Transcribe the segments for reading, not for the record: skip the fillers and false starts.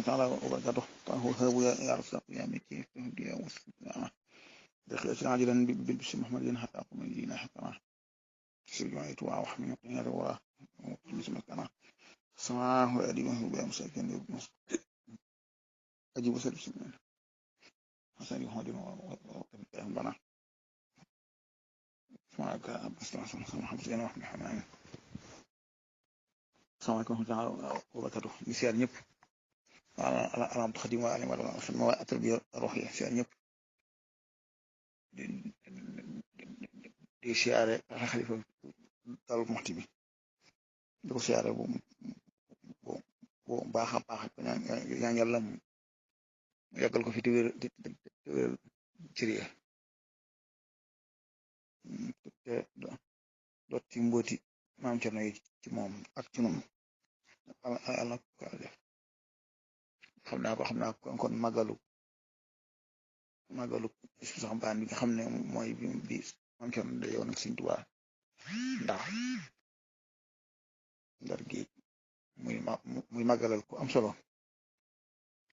تعالى وبركاته هو يا رب يا مكي يا مسلم دخل عاجلا بالبشر محمد حتى أقوم يدينا حتى سجوا يتوع وحمي يقين هذا وراه بسم الله السماء وأدي وهو بيا مساكين يبنص أجيب وسلم سمين حسن محمد وقتهم بنا سمعك أستغفر الله محمد زين وحمي حمام السلام عليكم ورحمة الله وبركاته بسيار ñëpp ala xadim wa alim wa xidma wa tarbiya ruhiya ci ñëpp di siyaare xalifa Daaru Muxti bi di ko siyaare bu baax a baax ñaan yàlla mu yàggal ko fi te wér cëri te doot ci mbooti maam Cerno yi ci moom ak ci noonu ala ko def xam naa ko kon màggalu sax baan bi nga xam ne mooy bi maam Cerno daje woon ak Sëriñ Tuubaa ndar gi muy màggalal ku am solo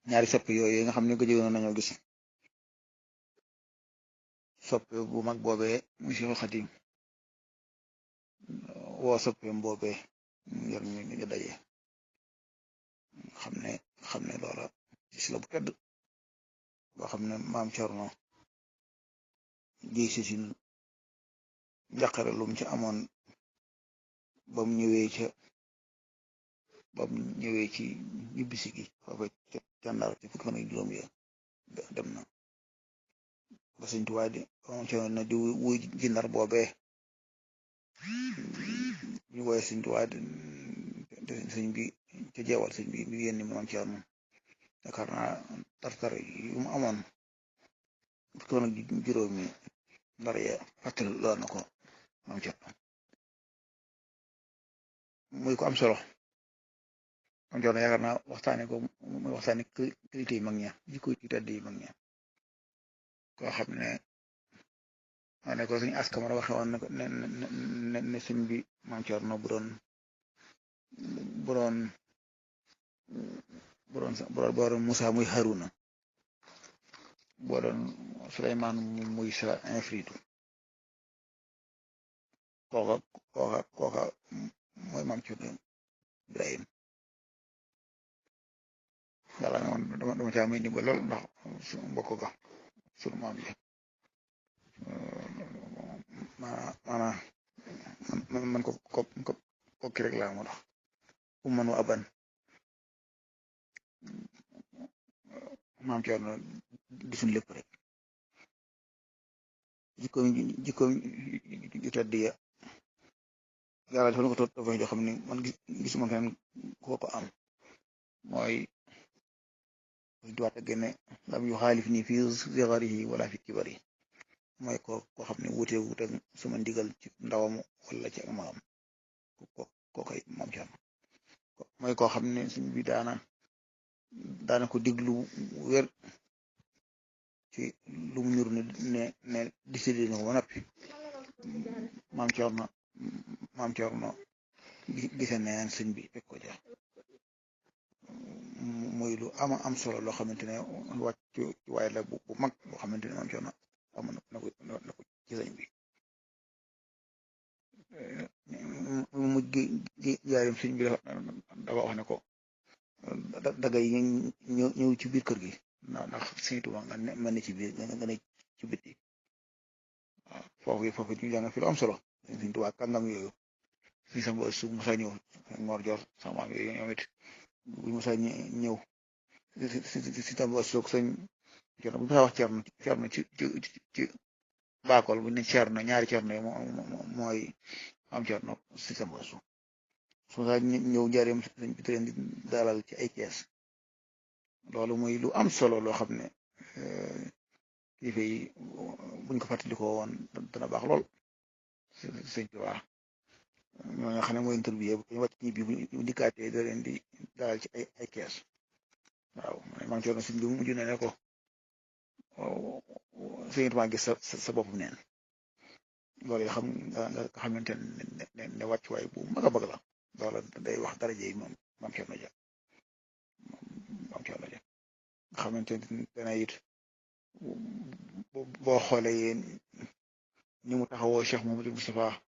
ñaari soppe yooyu nga xam ne gëjoon nañoo gis soppe bu mag boobee muy Seexul Xadiim woo soppeem boobee ngir ñu daje xam ne loola gis la bu tedd boo xam ne maam Cerno ji si njaqare lum ci amoon bam ñëwee ci ñibbisi gi foofa ca Ndar ci fukki fan ak juróom ya dem na ba Sëriñ Tuubaa di maam Cerno na di wuy ji Ndar boobee ñu woowee Sëriñ Tuubaa sëñ bi ca jeewal sëñ bi ñu yénni maam Cerno yaakaar naa tartar yu mu amoon fukki fan ak juróomi Ndar ya fàttali lool na ko maam Cerno muy ko am solo maam Cerno yaakaar naa waxtaane ko muy waxtaane qualité yi mag ña jikko ci tedd yi mag ña koo xam ne ko suñu askamara waxe woon ne sëñ bi maam Cerno bu doon Musaa muy Haruna boo doon Suleymaan muy sa infritu kooka mooy maam Cerno Ibrahim yàlla ne woon dama caa may ndimbal lool ndax su mbokk ga sunu maam yi maanaam man kokki rek laa moo tax man wa aban maam Cerno di suñ lépp rek jikkoom ju tedd ya yàlla dafa ko toog dafa joo xam ne man gisuma keneen ko am mooy duwaat a génne lam yu xaalif nii fii sigarihi wala fi kibari mooy koo xam ne wuute sama ndigal ci ndawam wala ci ak magam koo koy maam Cerno mooy koo xam ne suñ bi daana ko diglu wér ci lu mu ñur ne décidé na ko ba noppi maam Cerno gise neen sëñ bi fekk ko ja muy lu am solo loo xamante ne wàcc waaye la bu mag boo xamante ne maam Cerno am na ko ci sëñ bi mujj gi jaarim sëñ bi dafa wax ne ko daga yi ñëw ci biir kër gi ndax Sëriñ Tuubaa nga mel ni ci biir nga ne ci biti waaw foofu ñu jàng fi lu am solo Sëriñ Tuubaa kàngam yooyu suñu sama su Musaa ñëw Mor Joor sama maam yooyu ñoom it bu Musaa ñëw si tamba soog sëñ Cerno bu ñu wax Cerno ci baakol bu ne Cerno ñaari Cerno yi mooy am Cerno si tamba su Musaa ñëw njaareem sëñ bi leen di dalal ci ay kees loolu mooy lu am solo loo xam ne kilifa yi buñ ko fàttalikoo woon dana baax lool sëñ Tuubaa ñoo nga xam ne mooy interview bu ñu wàcc ñibbi bu dikkaatee da leen di dalal ci ay kees waaw maam Cerno sëñ bi mujj na ne ko sëñ Tuubaa gis sa bopp neen loolu yi nga xamante ne wàccuwaay bu mag a bëgg la loola day wax daraje yi moom maam Cerno ja xamante ne dana it boo xoolee yéen ni mu taxawoo Cheikh Mouhamadou Moustapha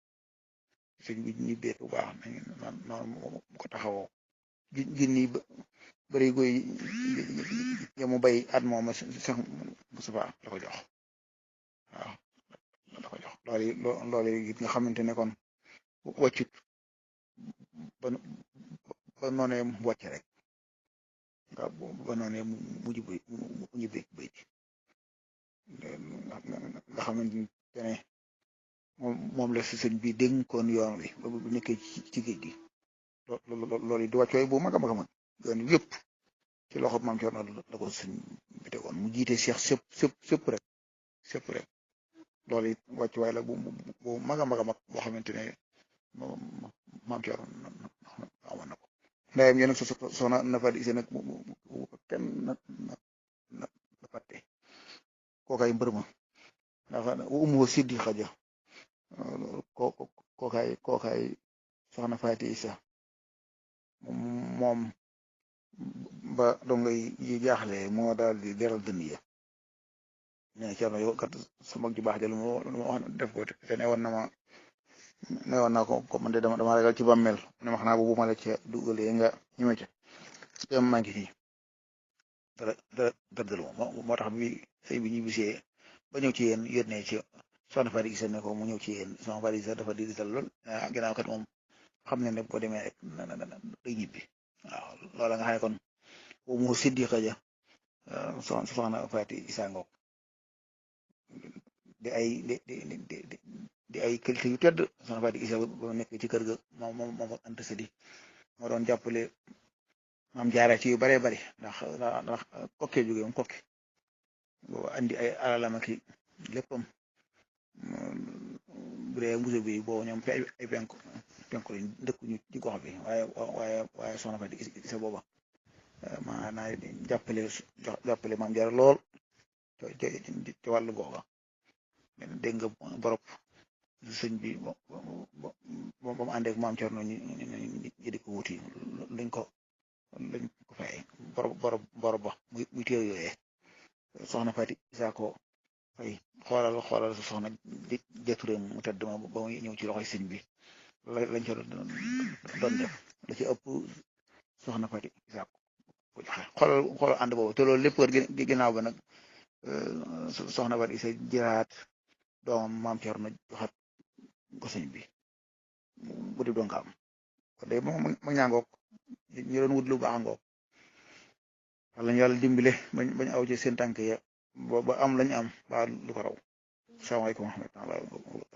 sëñ bi ñibbee bu baax noonu mu ko taxawoo junni bëri goy ya mu bay at moom Cheikh Moustapha la ko jox waaw la ko jox loolu it nga xamante ne kon wàccut ba ba noonee mu wàcc rek nga ba noonee mu ñibbi bay nga xamante ne moom la si sëñ bi dénkoon yoon wi ba bu nekkee ci géej gi loolu di wàccooy bu mag a mag a mag yoon wi yëpp ci loxo maam Cerno la ko sëñ bi tegoon mu jiite Cheikh sëpp rek loolu it wàccuwaay la bu mag a mag a mag boo xamante ne maam Cerno amoon na ko ndayam yéen soxna Nafa Ise nag kenn na fàtte kookaay mbër ma ndax umu siddi xaja kookaay soxna Faati Isa moom ba dongay yi jaaxle moo daal di deral dënn ya ne Cerno yow kat sa mag ju baax ja lu ma wax def ko te ne woon naa ko man de dama ragal ci bàmmeel ne ma xanaa bu ma la ca dugalee nga ñëwee ca te maa ngi nii dara dëlu moo tax bi sëy bi ñu bisee ba ñëw ci yéen yónnee ci soxna Faati Isa ne ko mu ñëw ci yéen soxna Faati Isa dafa di dal lool ginnaaw kat moom xam ne ne boo demee rek day ñibbi waaw loola nga xam ne kon mu siddiqa ja soxna Faati Isa ngoog di ay qualité yu tedd soxna Faati Isa ba nekk ci kër ga moom Anta Sadi moo doon jàppale maam jaara ci yu baree bari ndax kokke jóge moom kokke boobu andi ay alalam ak léppam bu dee mbuse bi boobu ñoom fi ay penku lañ dëkk ñu ci gox bi waaye soxna Faati Isa booba maanaam jàppale maam jaara lool ci wàllu googa dégg nga borop sëñ bi ba mu àndeek maam Cerno ñu di ko wuti lañ ko fay borob ba muy téere yooyee soxna Faati Isa ko fay xoolal sa soxna jëture mu tedd ma ba muy ñëw ci loxoy sëñ bi lañ ca doon def la ci ëpp soxna Faati Isa ko joxe xoolal ànd boobu te loolu lépp ginnaaw ba nag soxna Faati Isa jëlaat doomam maam Cerno joxat ko sëñ bi bu di donga am kon de ma ñaangoog ñu doon wut lu baax ngoog wala ñu yàlla dimbile bañ aw ci seen tànk ya ba am lañu am ba lu ko raw salaamaaleykum wa rahmatulah